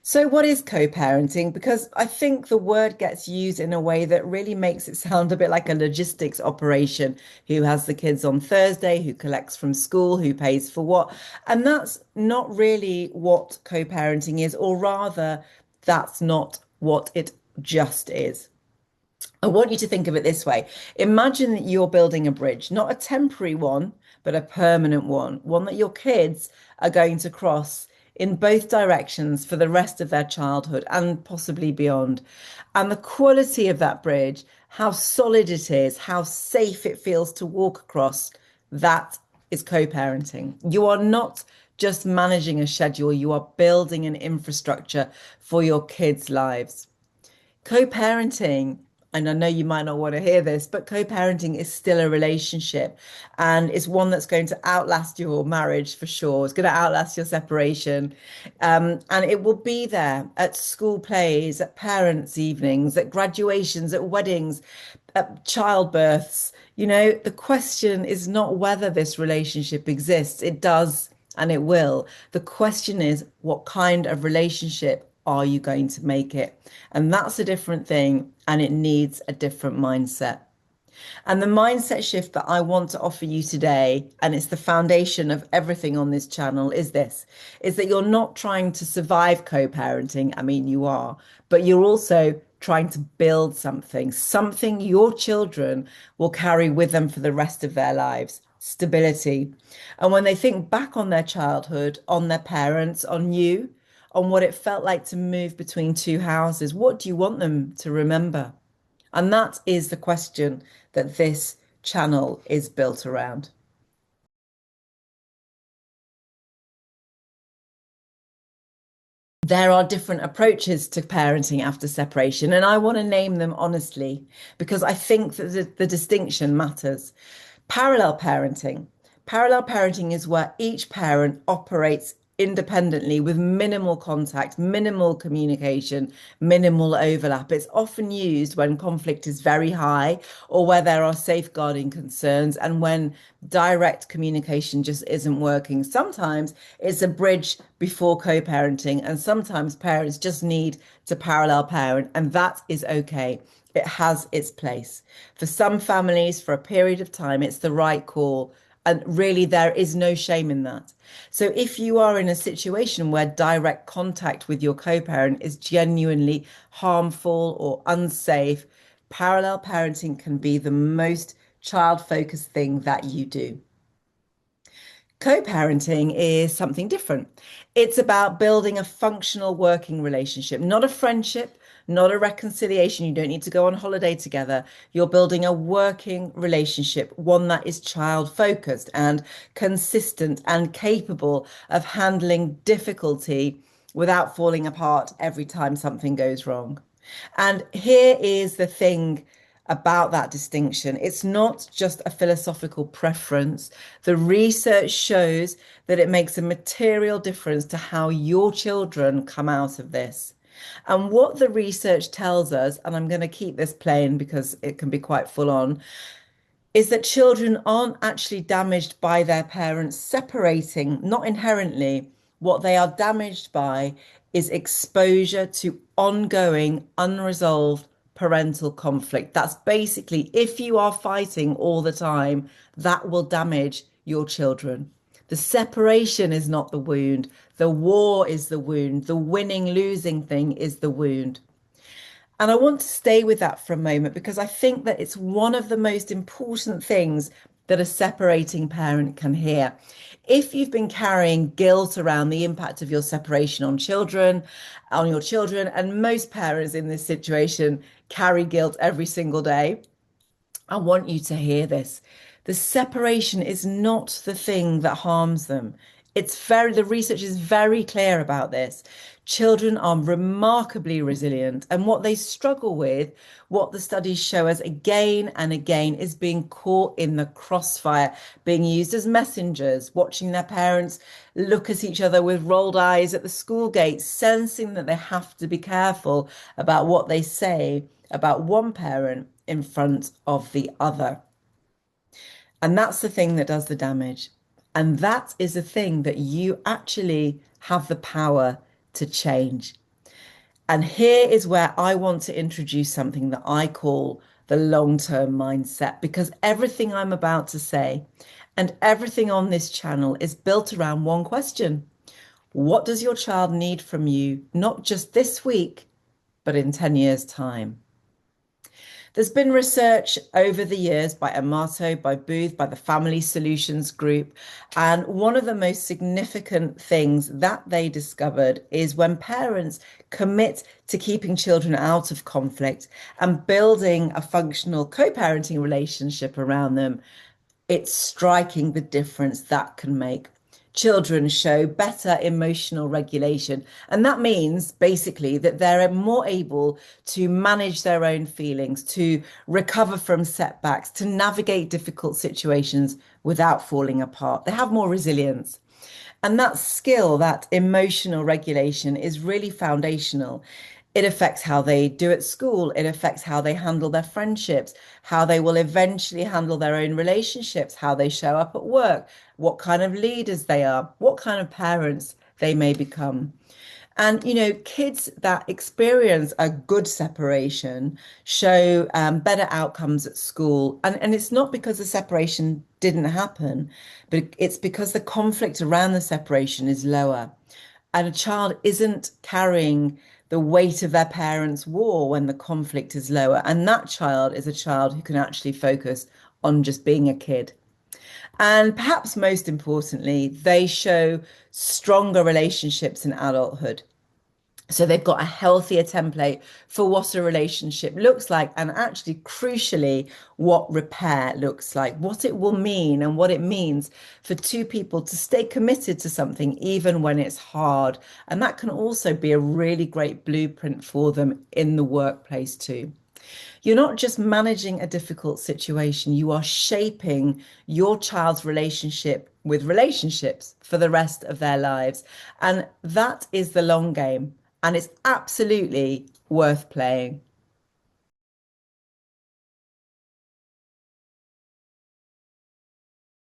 So, what is co-parenting? Because I think the word gets used in a way that really makes it sound a bit like a logistics operation. Who has the kids on Thursday, who collects from school, who pays for what? And that's not really what co-parenting is, or rather, that's not what it just is. I want you to think of it this way. Imagine that you're building a bridge, not a temporary one, but a permanent one that your kids are going to cross in both directions for the rest of their childhood and possibly beyond. And the quality of that bridge, how solid it is, how safe it feels to walk across, that is co-parenting. You are not just managing a schedule, you are building an infrastructure for your kids' lives. Co-parenting, and I know you might not want to hear this, but co-parenting is still a relationship and it's one that's going to outlast your marriage for sure. It's going to outlast your separation. And it will be there at school plays, at parents' evenings, at graduations, at weddings, at childbirths. You know, the question is not whether this relationship exists. It does and it will. The question is, what kind of relationship are you going to make it? And that's a different thing, and it needs a different mindset. And the mindset shift that I want to offer you today, and it's the foundation of everything on this channel, is this, is that you're not trying to survive co-parenting. I mean, you are, but you're also trying to build something your children will carry with them for the rest of their lives. Stability. And when they think back on their childhood, on their parents, on you, on what it felt like to move between two houses, what do you want them to remember? And that is the question that this channel is built around. There are different approaches to parenting after separation, and I want to name them honestly because I think that the distinction matters. Parallel parenting. Parallel parenting is where each parent operates independently with minimal contact, minimal communication, minimal overlap. It's often used when conflict is very high or where there are safeguarding concerns and when direct communication just isn't working. Sometimes it's a bridge before co-parenting, and sometimes parents just need to parallel parent, and that is okay. It has its place. For some families, for a period of time, it's the right call. And really, there is no shame in that. So, if you are in a situation where direct contact with your co parent is genuinely harmful or unsafe, parallel parenting can be the most child focused thing that you do. Co-parenting is something different. It's about building a functional working relationship, not a friendship, not a reconciliation. You don't need to go on holiday together. You're building a working relationship, one that is child focused and consistent and capable of handling difficulty without falling apart every time something goes wrong. And here is the thing about that distinction. It's not just a philosophical preference. The research shows that it makes a material difference to how your children come out of this. And what the research tells us, and I'm going to keep this plain because it can be quite full on, is that children aren't actually damaged by their parents separating, not inherently. What they are damaged by is exposure to ongoing, unresolved parental conflict. That's basically, if you are fighting all the time, that will damage your children. The separation is not the wound. The war is the wound. The winning, losing thing is the wound. And I want to stay with that for a moment because I think that it's one of the most important things that a separating parent can hear. If you've been carrying guilt around the impact of your separation on children, on your children, and most parents in this situation carry guilt every single day, I want you to hear this. The separation is not the thing that harms them. The research is very clear about this. Children are remarkably resilient, and what they struggle with, what the studies show us again and again, is being caught in the crossfire, being used as messengers, watching their parents look at each other with rolled eyes at the school gate, sensing that they have to be careful about what they say about one parent in front of the other. And that's the thing that does the damage. And that is the thing that you actually have the power to change. And here is where I want to introduce something that I call the long-term mindset, because everything I'm about to say and everything on this channel is built around one question. What does your child need from you, not just this week, but in 10 years' time? There's been research over the years by Amato, by Booth, by the Family Solutions Group, and one of the most significant things that they discovered is when parents commit to keeping children out of conflict and building a functional co-parenting relationship around them, it's striking the difference that can make. Children show better emotional regulation. And that means basically that they're more able to manage their own feelings, to recover from setbacks, to navigate difficult situations without falling apart. They have more resilience. And that skill, that emotional regulation, is really foundational. It affects how they do at school. It affects how they handle their friendships, how they will eventually handle their own relationships, how they show up at work, what kind of leaders they are, what kind of parents they may become. And, kids that experience a good separation show better outcomes at school. And it's not because the separation didn't happen, but it's because the conflict around the separation is lower. And a child isn't carrying the weight of their parents' war when the conflict is lower. And that child is a child who can actually focus on just being a kid. And perhaps most importantly, they show stronger relationships in adulthood. So they've got a healthier template for what a relationship looks like, and actually, crucially, what repair looks like, what it will mean, and what it means for two people to stay committed to something even when it's hard. And that can also be a really great blueprint for them in the workplace too. You're not just managing a difficult situation, you are shaping your child's relationship with relationships for the rest of their lives. And that is the long game. And it's absolutely worth playing.